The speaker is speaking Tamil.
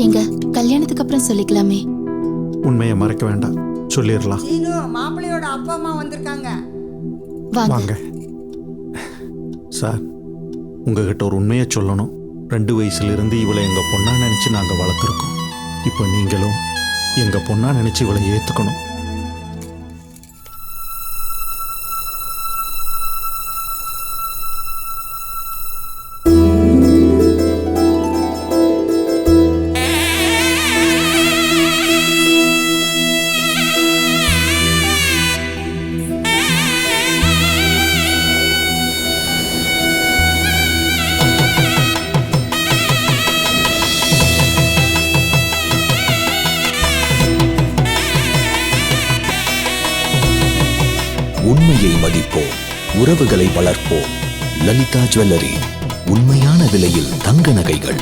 எங்க கல்யாணத்துக்கு அப்புறம் சொல்லிக்கலாமே. உண்மையை மறைக்க வேண்டாம், சொல்லிடலாம். மாப்பிள்ளையோட அப்பா அம்மா வந்திருக்காங்க. வாங்க சார், உங்ககிட்ட ஒரு உண்மையை சொல்லணும். 2 வயசுலேருந்து இவளை எங்கள் பொண்ணா நினச்சி நாங்கள் வளர்த்துருக்கோம். இப்போ நீங்களும் எங்கள் பொண்ணா நினச்சி இவளை ஏற்றுக்கணும். உண்மையை மதிப்போம், உறவுகளை வளர்ப்போம். லலிதா ஜுவல்லரி, உண்மையான விலையில் தங்க நகைகள்.